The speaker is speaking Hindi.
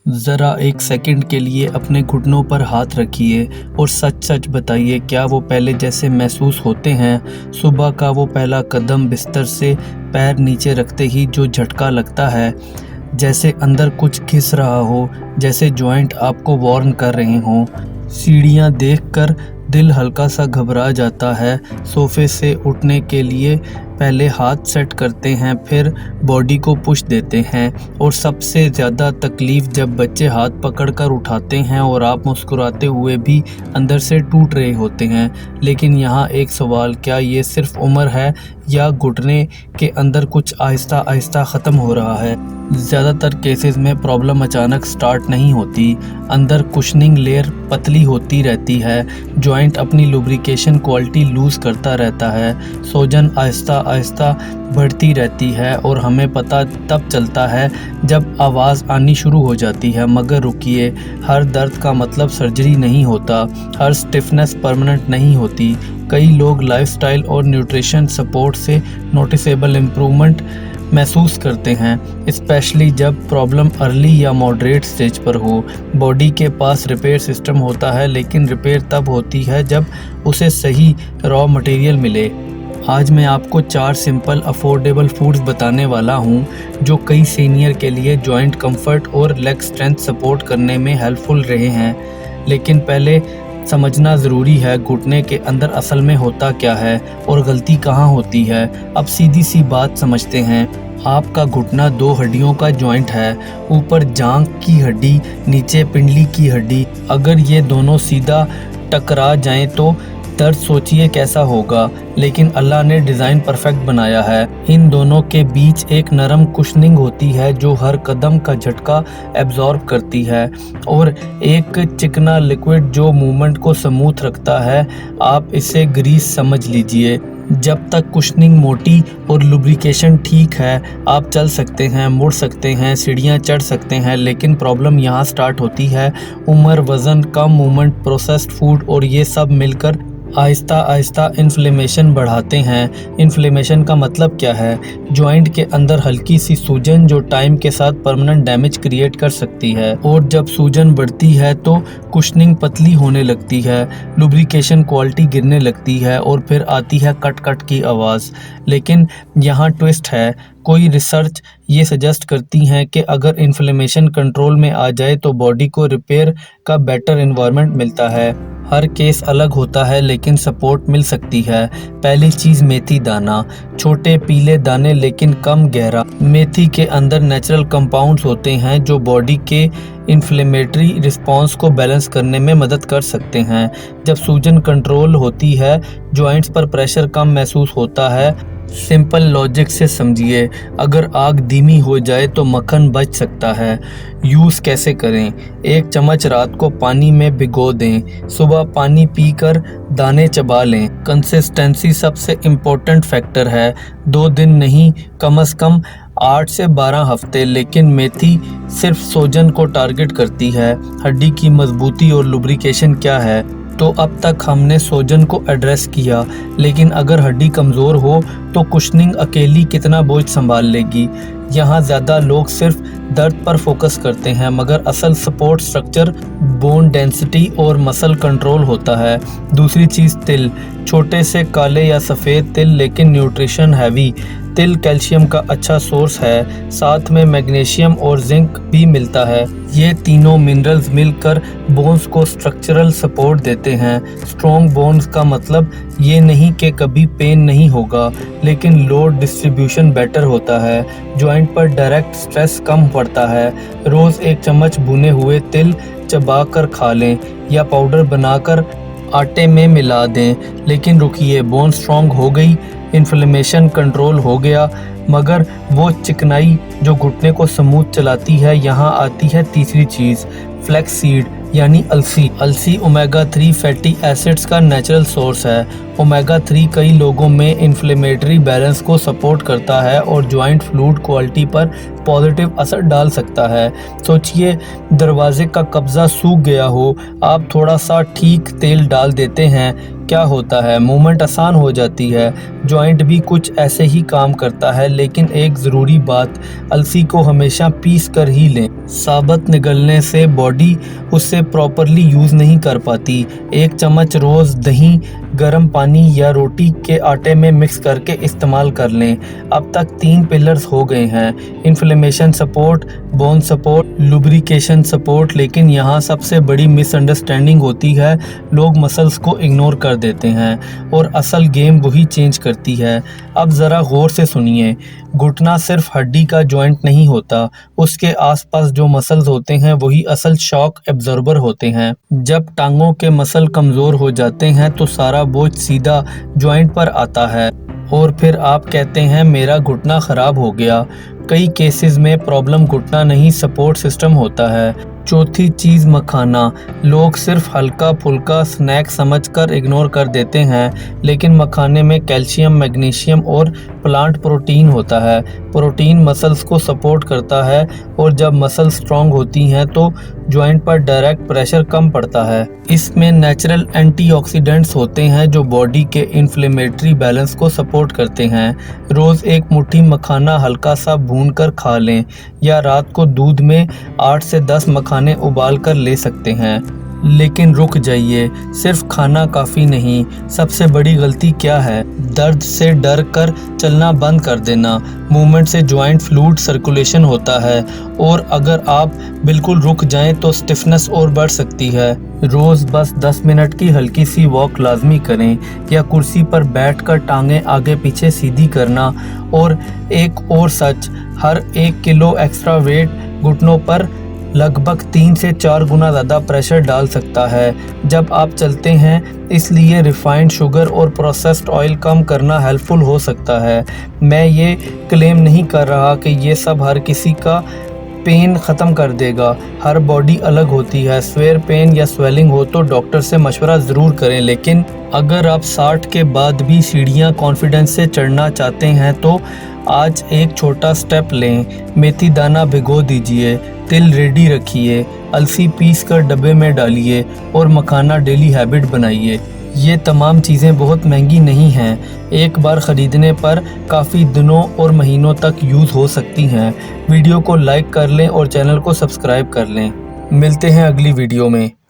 ज़रा एक सेकंड के लिए अपने घुटनों पर हाथ रखिए और सच-सच बताइए, क्या वो पहले जैसे महसूस होते हैं? सुबह का वो पहला कदम, बिस्तर से पैर नीचे रखते ही जो झटका लगता है, जैसे अंदर कुछ घिस रहा हो, जैसे जॉइंट आपको वार्न कर रहे हों। सीढ़ियाँ देखकर दिल हल्का सा घबरा जाता है। सोफ़े से उठने के लिए पहले हाथ सेट करते हैं, फिर बॉडी को पुश देते हैं। और सबसे ज़्यादा तकलीफ़ जब बच्चे हाथ पकड़कर उठाते हैं और आप मुस्कुराते हुए भी अंदर से टूट रहे होते हैं। लेकिन यहाँ एक सवाल, क्या ये सिर्फ उम्र है या घुटने के अंदर कुछ आहिस्ता-आहिस्ता ख़त्म हो रहा है? ज़्यादातर केसेस में प्रॉब्लम अचानक स्टार्ट नहीं होती। अंदर कुशनिंग लेयर पतली होती रहती है, जॉइंट अपनी लुब्रिकेशन क्वालिटी लूज़ करता रहता है, सूजन आहिस्ता आहिस्ता बढ़ती रहती है और हमें पता तब चलता है जब आवाज़ आनी शुरू हो जाती है। मगर रुकिए, हर दर्द का मतलब सर्जरी नहीं होता, हर स्टिफनेस परमानेंट नहीं होती। कई लोग लाइफस्टाइल और न्यूट्रिशन सपोर्ट से नोटिसेबल इम्प्रूवमेंट महसूस करते हैं, स्पेशली जब प्रॉब्लम अर्ली या मॉडरेट स्टेज पर हो। बॉडी के पास रिपेयर सिस्टम होता है, लेकिन रिपेयर तब होती है जब उसे सही रॉ मटेरियल मिले। आज मैं आपको 4 सिंपल अफोर्डेबल फूड्स बताने वाला हूँ जो कई सीनियर के लिए जॉइंट कंफर्ट और लेग स्ट्रेंथ सपोर्ट करने में हेल्पफुल रहे हैं। लेकिन पहले समझना ज़रूरी है, घुटने के अंदर असल में होता क्या है और गलती कहाँ होती है। अब सीधी सी बात समझते हैं। आपका घुटना 2 हड्डियों का जॉइंट है, ऊपर जांघ की हड्डी, नीचे पिंडली की हड्डी। अगर ये दोनों सीधा टकरा जाएं तो दर्द सोचिए कैसा होगा। लेकिन अल्लाह ने डिज़ाइन परफेक्ट बनाया है। इन दोनों के बीच एक नरम कुशनिंग होती है जो हर कदम का झटका एब्जॉर्ब करती है, और एक चिकना लिक्विड जो मूवमेंट को स्मूथ रखता है। आप इसे ग्रीस समझ लीजिए। जब तक कुशनिंग मोटी और लुब्रिकेशन ठीक है, आप चल सकते हैं, मुड़ सकते हैं, सीढ़ियाँ चढ़ सकते हैं। लेकिन प्रॉब्लम यहाँ स्टार्ट होती है। उम्र, वज़न, कम मूवमेंट, प्रोसेस्ड फूड और ये सब मिलकर आहिस्ता आहिस्ता इन्फ्लेमेशन बढ़ाते हैं। इन्फ्लेमेशन का मतलब क्या है? जॉइंट के अंदर हल्की सी सूजन जो टाइम के साथ परमानेंट डैमेज क्रिएट कर सकती है। और जब सूजन बढ़ती है तो कुशनिंग पतली होने लगती है, लुब्रिकेशन क्वालिटी गिरने लगती है और फिर आती है कट कट की आवाज़। लेकिन यहाँ ट्विस्ट है। कोई रिसर्च ये सजेस्ट करती हैं कि अगर इन्फ्लेमेशन कंट्रोल में आ जाए तो बॉडी को रिपेयर का बेटर एनवायरनमेंट मिलता है। हर केस अलग होता है, लेकिन सपोर्ट मिल सकती है। पहली चीज़, मेथी दाना। छोटे पीले दाने लेकिन कम गहरा। मेथी के अंदर नेचुरल कंपाउंड्स होते हैं जो बॉडी के इन्फ्लेमेटरी रिस्पॉन्स को बैलेंस करने में मदद कर सकते हैं। जब सूजन कंट्रोल होती है, जॉइंट्स पर प्रेशर कम महसूस होता है। सिंपल लॉजिक से समझिए, अगर आग धीमी हो जाए तो मक्खन बच सकता है। यूज़ कैसे करें? 1 चम्मच रात को पानी में भिगो दें, सुबह पानी पीकर दाने चबा लें। कंसिस्टेंसी सबसे इम्पोर्टेंट फैक्टर है। 2 दिन नहीं, कम से कम 8 से 12 हफ्ते। लेकिन मेथी सिर्फ सूजन को टारगेट करती है, हड्डी की मजबूती और लुब्रिकेशन क्या है? तो अब तक हमने सूजन को एड्रेस किया, लेकिन अगर हड्डी कमज़ोर हो तो कुशनिंग अकेली कितना बोझ संभाल लेगी? यहाँ ज़्यादा लोग सिर्फ दर्द पर फोकस करते हैं, मगर असल सपोर्ट स्ट्रक्चर, बोन डेंसिटी और मसल कंट्रोल होता है। दूसरी चीज़, तिल। छोटे से काले या सफ़ेद तिल, लेकिन न्यूट्रिशन हैवी। तिल कैल्शियम का अच्छा सोर्स है, साथ में मैग्नीशियम और जिंक भी मिलता है। ये तीनों मिनरल्स मिलकर बोन्स को स्ट्रक्चरल सपोर्ट देते हैं। स्ट्रॉन्ग बोन्स का मतलब ये नहीं कि कभी पेन नहीं होगा, लेकिन लोड डिस्ट्रीब्यूशन बेटर होता है, जॉइंट पर डायरेक्ट स्ट्रेस कम पड़ता है। रोज़ 1 चम्मच भुने हुए तिल चबा कर खा लें या पाउडर बनाकर आटे में मिला दें। लेकिन रुकिए, बोन स्ट्रॉन्ग हो गई, इन्फ्लेमेशन कंट्रोल हो गया, मगर वो चिकनाई जो घुटने को स्मूथ चलाती है। यहाँ आती है तीसरी चीज़, फ्लैक्स सीड यानी अलसी। अलसी ओमेगा 3 फैटी एसिड्स का नेचुरल सोर्स है। ओमेगा 3 कई लोगों में इन्फ्लेमेटरी बैलेंस को सपोर्ट करता है और जॉइंट फ्लूइड क्वालिटी पर पॉजिटिव असर डाल सकता है। सोचिए, दरवाजे का कब्जा सूख गया हो, आप थोड़ा सा ठीक तेल डाल देते हैं, क्या होता है, मूवमेंट आसान हो जाती है। जॉइंट भी कुछ ऐसे ही काम करता है, लेकिन एक ज़रूरी बात, अलसी को हमेशा पीस कर ही लें। साबुत निगलने से बॉडी उससे प्रॉपरली यूज़ नहीं कर पाती। 1 चम्मच रोज़ दही, गर्म पानी या रोटी के आटे में मिक्स करके इस्तेमाल कर लें। अब तक 3 पिलर्स हो गए हैं, inflammation support, bone support, lubrication support. लेकिन यहाँ सबसे बड़ी मिसअंडरस्टैंडिंग होती है, लोग मसल्स को इग्नोर कर देते हैं और असल गेम वही चेंज करती है। अब ज़रा गौर से सुनिए, घुटना सिर्फ हड्डी का जॉइंट नहीं होता, उसके आसपास जो मसल्स होते हैं वही असल शॉक एब्जॉर्बर होते हैं। जब टांगों के मसल कमज़ोर हो जाते हैं तो सारा बोझ सीधा जॉइंट पर आता है और फिर आप कहते हैं मेरा घुटना ख़राब हो गया। कई केसेस में प्रॉब्लम घुटना नहीं, सपोर्ट सिस्टम होता है। चौथी चीज़, मखाना। लोग सिर्फ हल्का फुल्का स्नैक समझकर इग्नोर कर देते हैं, लेकिन मखाने में कैल्शियम, मैग्नीशियम और प्लांट प्रोटीन होता है। प्रोटीन मसल्स को सपोर्ट करता है और जब मसल स्ट्रॉन्ग होती हैं तो जॉइंट पर डायरेक्ट प्रेशर कम पड़ता है। इसमें नेचुरल एंटीऑक्सीडेंट्स होते हैं जो बॉडी के इन्फ्लेमेटरी बैलेंस को सपोर्ट करते हैं। रोज़ 1 मुट्ठी मखाना हल्का सा भूनकर खा लें या रात को दूध में 8 से 10 मखाने उबाल कर ले सकते हैं। लेकिन रुक जाइए, सिर्फ खाना काफ़ी नहीं। सबसे बड़ी गलती क्या है? दर्द से डर कर चलना बंद कर देना। मूवमेंट से जॉइंट फ्लूइड सर्कुलेशन होता है और अगर आप बिल्कुल रुक जाएं तो स्टिफनेस और बढ़ सकती है। रोज़ बस 10 मिनट की हल्की सी वॉक लाजमी करें या कुर्सी पर बैठकर टांगें आगे पीछे सीधी करना। और एक और सच, हर 1 किलो एक्स्ट्रा वेट घुटनों पर लगभग 3 से 4 गुना ज़्यादा प्रेशर डाल सकता है जब आप चलते हैं। इसलिए रिफाइंड शुगर और प्रोसेस्ड ऑयल कम करना हेल्पफुल हो सकता है। मैं ये क्लेम नहीं कर रहा कि ये सब हर किसी का पेन ख़त्म कर देगा। हर बॉडी अलग होती है। स्वेयर पेन या स्वेलिंग हो तो डॉक्टर से मशवरा ज़रूर करें। लेकिन अगर आप 60 के बाद भी सीढ़ियाँ कॉन्फिडेंस से चढ़ना चाहते हैं तो आज एक छोटा स्टेप लें। मेथी दाना भिगो दीजिए, तिल रेडी रखिए, अलसी पीस कर डब्बे में डालिए और मखाना डेली हैबिट बनाइए। ये तमाम चीज़ें बहुत महंगी नहीं हैं, एक बार ख़रीदने पर काफ़ी दिनों और महीनों तक यूज़ हो सकती हैं। वीडियो को लाइक कर लें और चैनल को सब्सक्राइब कर लें। मिलते हैं अगली वीडियो में।